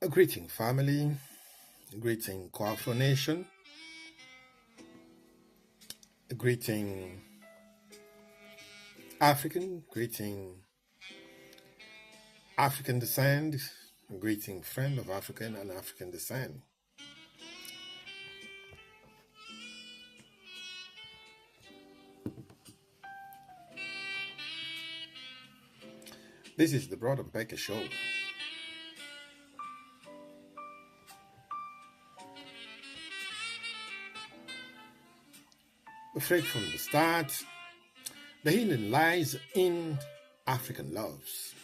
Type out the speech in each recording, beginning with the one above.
A greeting, family. A greeting, Coafro Nation. A greeting, African. Greeting, African descent. A greeting, friend of African and African descent. This is the Broad and Baker Show. Afraid from the start, the healing lies in African loves.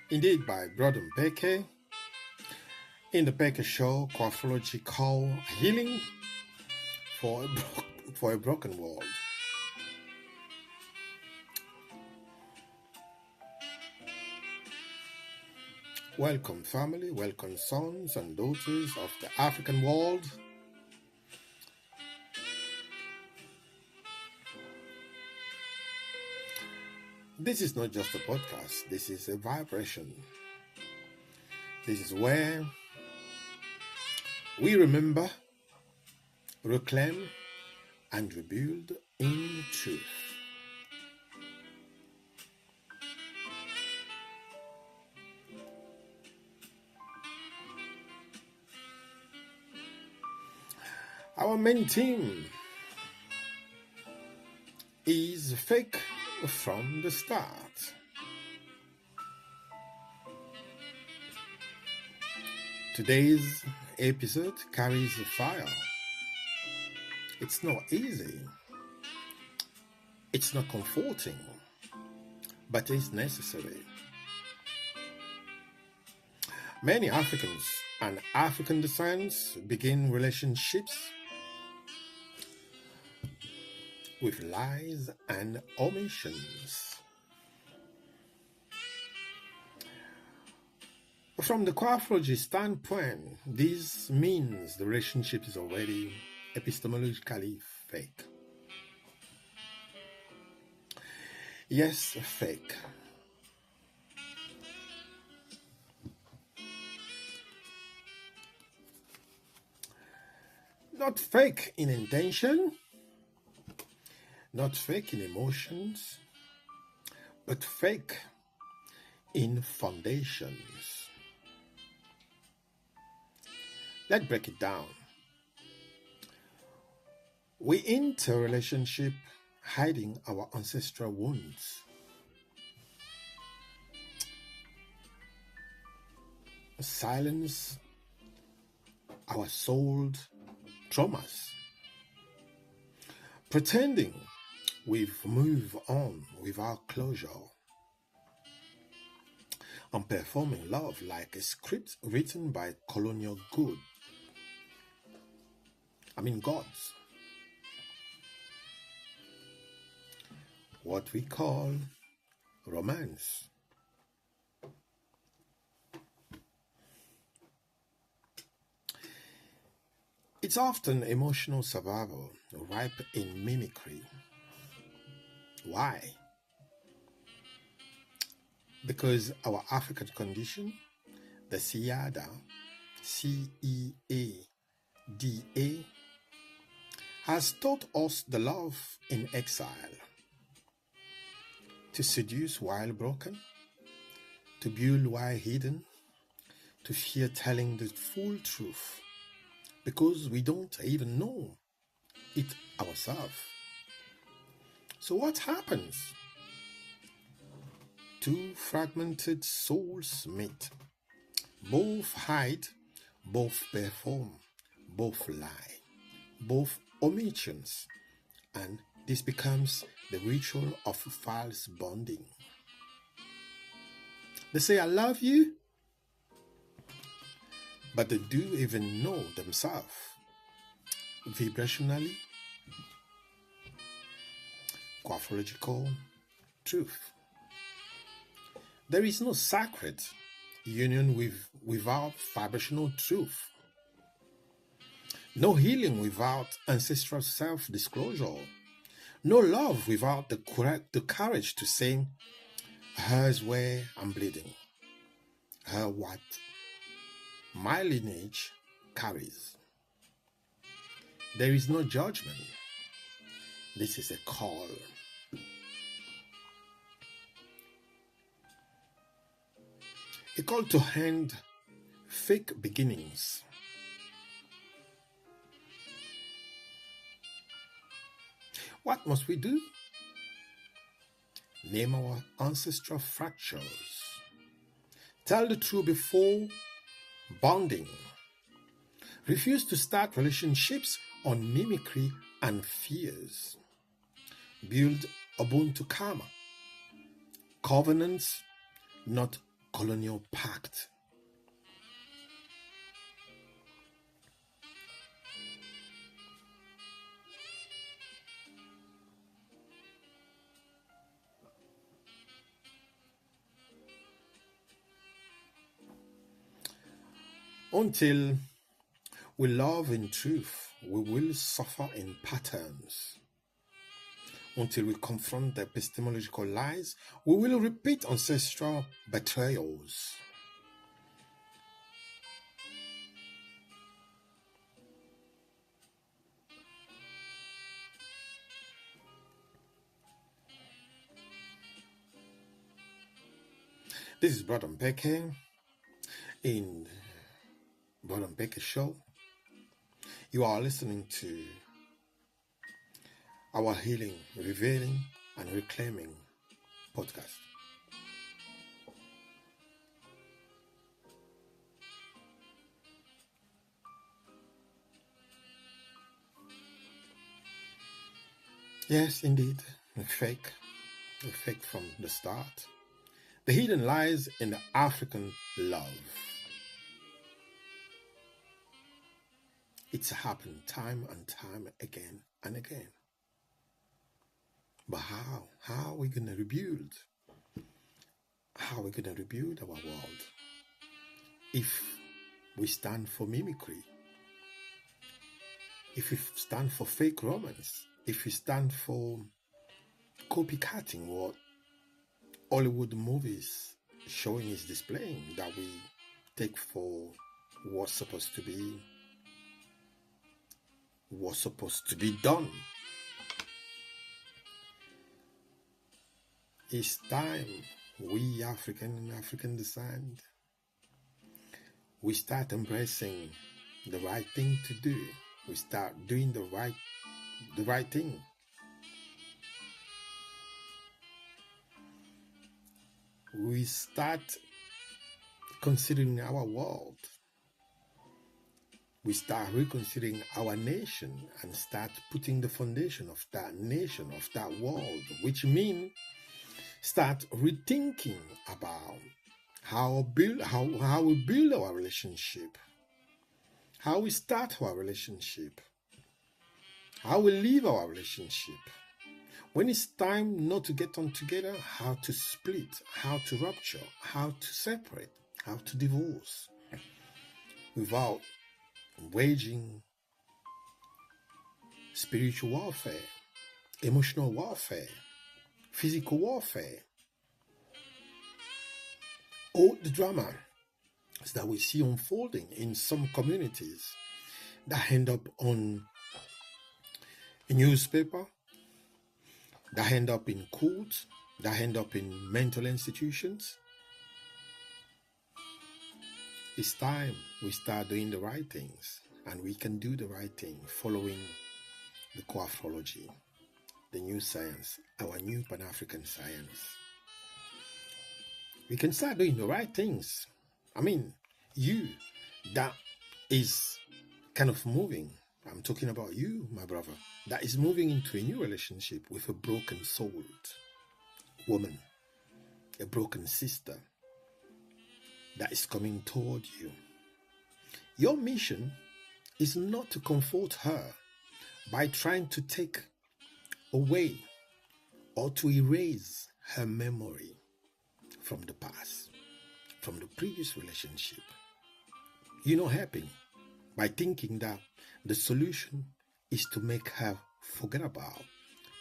Indeed, by Broad and Baker, in the Baker Show, Coafrowological healing for a broken world. Welcome, family. Welcome, sons and daughters of the African world. This is not just a podcast. This is a vibration. This is where we remember, reclaim, and rebuild in truth. Our main theme is fake from the start. Today's episode carries a fire. It's not easy. It's not comforting, but it's necessary. Many Africans and African descents begin relationships with lies and omissions. From the coafrology standpoint, this means the relationship is already epistemologically fake. Yes, fake. Not fake in intention, not fake in emotions, but fake in foundations. Let's break it down. We enter a relationship hiding our ancestral wounds. Silence our souled traumas. Pretending we've moved on without closure. And performing love like a script written by colonial gods. What we call romance. It's often emotional survival, ripe in mimicry. Why? Because our African condition, the CEADA, CEADA, has taught us the love in exile, to seduce while broken, to build while hidden, to fear telling the full truth, because we don't even know it ourselves. So what happens? Two fragmented souls meet. Both hide, both perform, both lie, both omissions, and this becomes the ritual of false bonding. They say, I love you, but they do even know themselves vibrationally. Coafrowological truth. There is no sacred union without vibrational truth. No healing without ancestral self-disclosure. No love without the courage to say, here's where I'm bleeding. Here's what my lineage carries. There is no judgment. This is a call. A call to end fake beginnings. What must we do? Name our ancestral fractures. Tell the truth before bonding. Refuse to start relationships on mimicry and fears. Build Ubuntu karma. Covenants, not colonial pact. Until we love in truth, we will suffer in patterns. Until we confront the epistemological lies, we will repeat ancestral betrayals. This is Brother Mbeke in Brother Mbeke Show. You are listening to our Healing, Revealing, and Reclaiming podcast. Yes, indeed, a fake from the start. The hidden lies in the African love. It's happened time and time again and again. But how? How are we going to rebuild? How are we going to rebuild our world if we stand for mimicry? If we stand for fake romance? If we stand for copycatting what Hollywood movies showing is displaying, that we take for what's supposed to be done? It's time we African descent, we start embracing the right thing to do. We start doing the right thing. We start considering our world. We start reconsidering our nation and start putting the foundation of that nation, of that world, which means start rethinking about how we build our relationship, how we start our relationship, how we live our relationship. When it's time not to get on together, how to split, how to rupture, how to separate, how to divorce, without waging spiritual warfare, emotional warfare, physical warfare. All the drama that we see unfolding in some communities that end up on a newspaper, that end up in courts, that end up in mental institutions. It's time we start doing the right things, and we can do the right thing following the Coafrowology, the new science, our new Pan-African science. We can start doing the right things. I mean, you that is kind of moving, I'm talking about you, my brother, that is moving into a new relationship with a broken souled woman, a broken sister that is coming toward you. Your mission is not to comfort her by trying to take away or to erase her memory from the past, from the previous relationship. You're not helping by thinking that the solution is to make her forget about,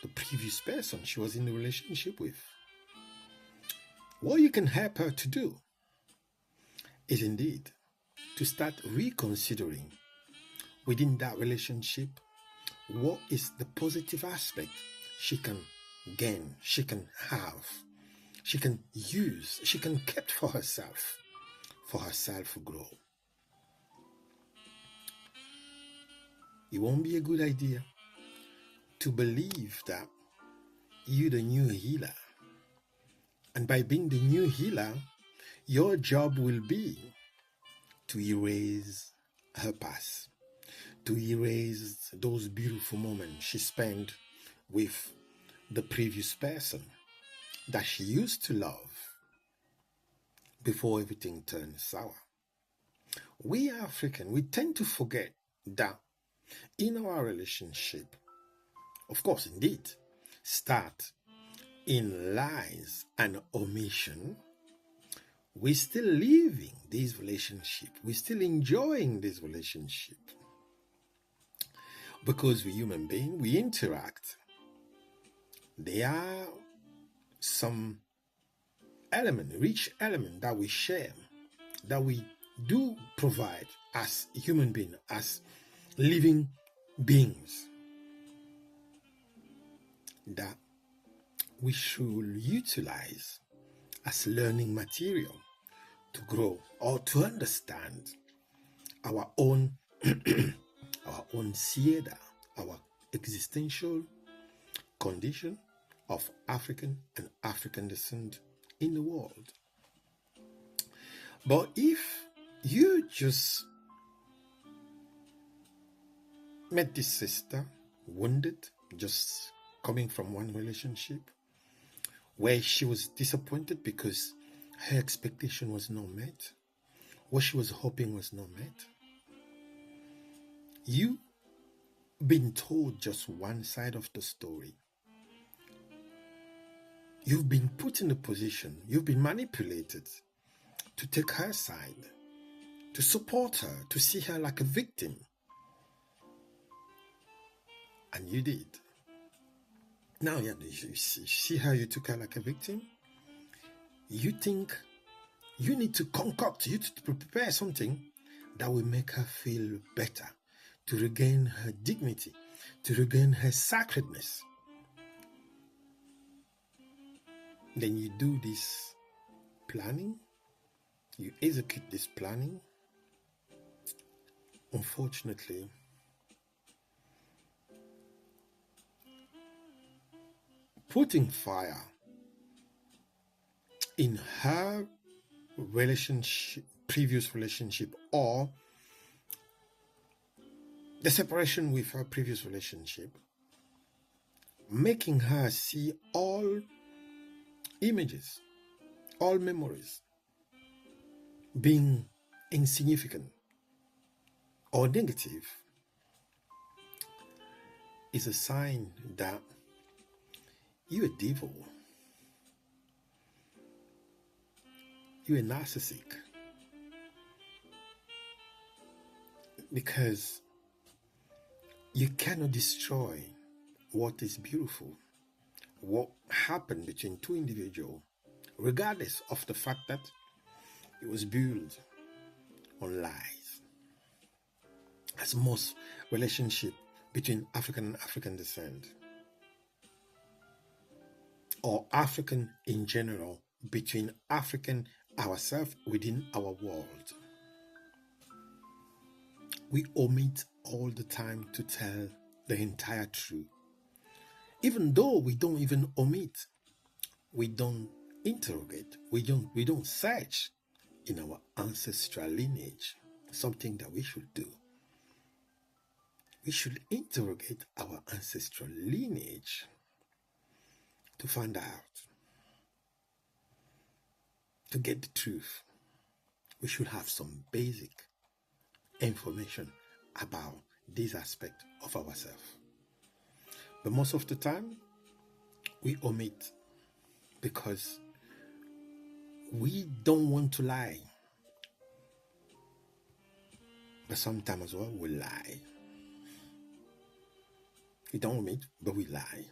the previous person she was in a relationship with. What you can help her to do is indeed to start reconsidering within that relationship what is the positive aspect she can gain, she can have, she can use, she can keep for herself growth. It won't be a good idea to believe that you're the new healer. And by being the new healer, your job will be to erase her past, to erase those beautiful moments she spent with the previous person that she used to love before everything turned sour. We African, we tend to forget that in our relationship, of course, indeed, start in lies and omission. We're still living this relationship. We're still enjoying this relationship. Because we're human beings, we interact. There are some rich element that we share, that we do provide as human beings, as living beings, that we should utilize as learning material to grow or to understand our own our own sieda, our existential condition of African and African descent in the world. But if you just met this sister wounded, just coming from one relationship where she was disappointed because her expectation was not met, what she was hoping was not met, you been told just one side of the story. You've been put in a position, you've been manipulated to take her side, to support her, to see her like a victim. And you did. Now you see how you took her like a victim? You think you need to concoct, you to prepare something that will make her feel better, to regain her dignity, to regain her sacredness. Then you do this planning, you execute this planning. Unfortunately, putting fire in her relationship, previous relationship, or the separation with her previous relationship, making her see all images, all memories being insignificant or negative, is a sign that you're a devil, you're a narcissistic, because you cannot destroy what is beautiful, what happened between two individuals, regardless of the fact that it was built on lies. As most relationship between African and African descent, or African in general, between African ourselves within our world, we omit all the time to tell the entire truth. Even though we don't even omit, we don't interrogate, we don't search in our ancestral lineage, something that we should do. We should interrogate our ancestral lineage to find out, to get the truth. We should have some basic information about this aspect of ourselves. But most of the time, we omit because we don't want to lie. But sometimes as well, we lie. We don't omit, but we lie.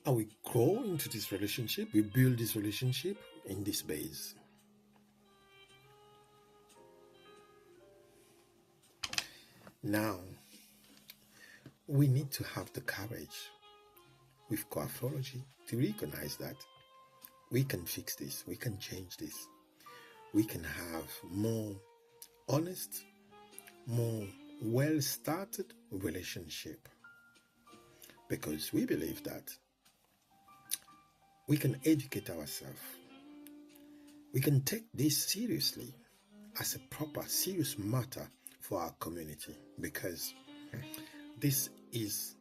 And we grow into this relationship, we build this relationship in this base. Now, we need to have the courage with coafrowology to recognize that we can fix this, we can change this, we can have more honest, more well-started relationship, because we believe that we can educate ourselves, we can take this seriously as a proper, serious matter for our community, because this is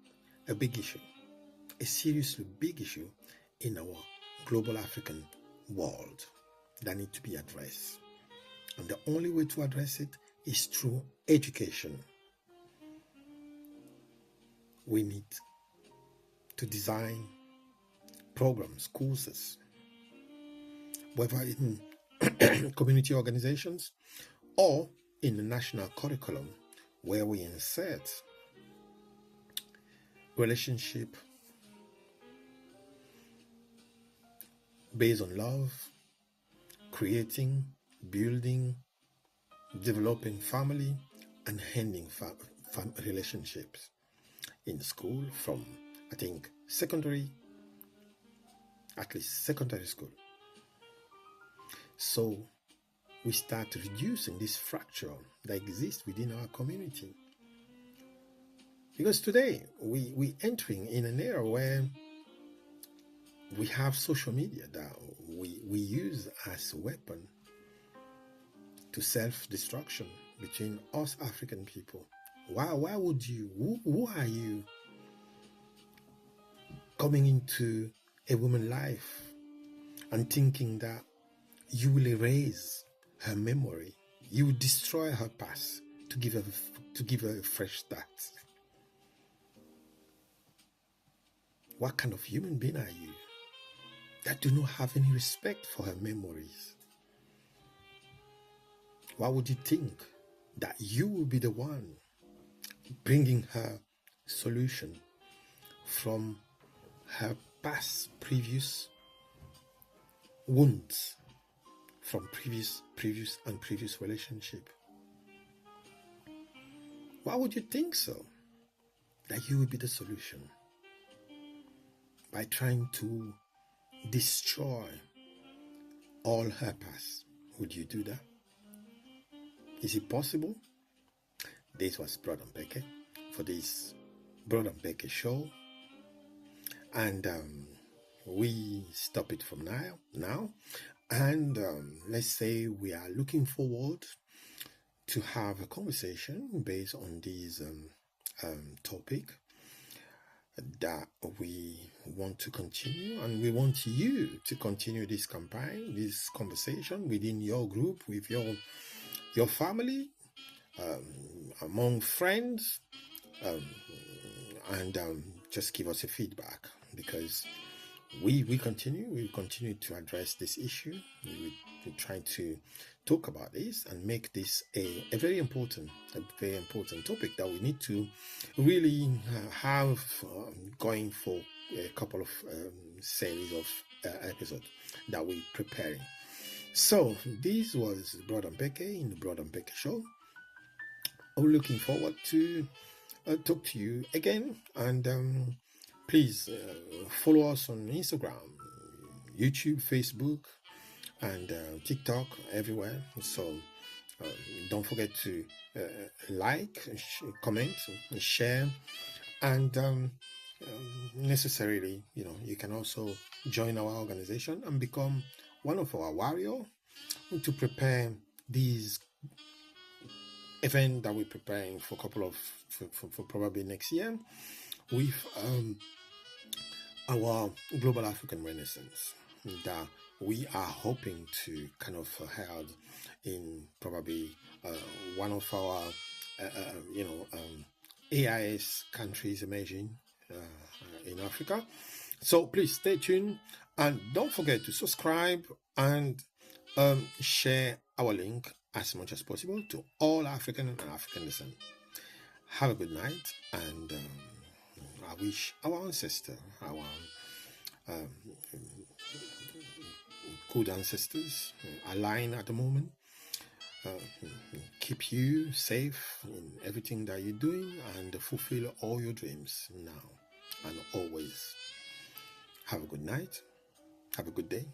a big issue, a seriously big issue in our global African world that need to be addressed. And the only way to address it is through education. We need to design programs, courses, whether in community organizations or in the national curriculum, where we insert relationship based on love, creating, building, developing family, and ending relationships in school from, I think, at least secondary school. So we start reducing this fracture that exists within our community. Because today we entering in an era where we have social media that we use as a weapon to self-destruction between us African people. Why would you, who are you coming into a woman's life and thinking that you will erase her memory, you will destroy her past to give her a fresh start? What kind of human being are you that do not have any respect for her memories? Why would you think that you will be the one bringing her solution from her past, previous wounds, from previous relationship? Why would you think so? That you will be the solution by trying to destroy all her past? Would you do that? Is it possible? This was Brother Mbeke for this Brother Mbeke show, and we stop it from now, and let's say we are looking forward to have a conversation based on this topic that we want to continue, and we want you to continue this campaign, this conversation within your group, with your family, among friends, and just give us a feedback, because we continue to address this issue. We try to talk about this and make this a very important topic that we need to really have going for a couple of series of episodes that we're preparing. So this was Brother Mbeke in the Brother Mbeke Show. I'm looking forward to talk to you again, and please follow us on Instagram, YouTube, Facebook, and TikTok, everywhere. So don't forget to like, comment, share, and necessarily, you can also join our organization and become one of our warriors to prepare these event that we're preparing for for probably next year with our Global African Renaissance that we are hoping to kind of held in probably one of our AIS countries emerging in Africa. So please stay tuned, and don't forget to subscribe and share our link as much as possible to all African and African descent. Have a good night, and I wish our ancestor, our good ancestors align at the moment, keep you safe in everything that you're doing, and fulfill all your dreams now and always. Have a good night. Have a good day,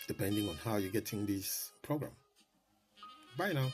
depending on how you're getting this program. Bye now.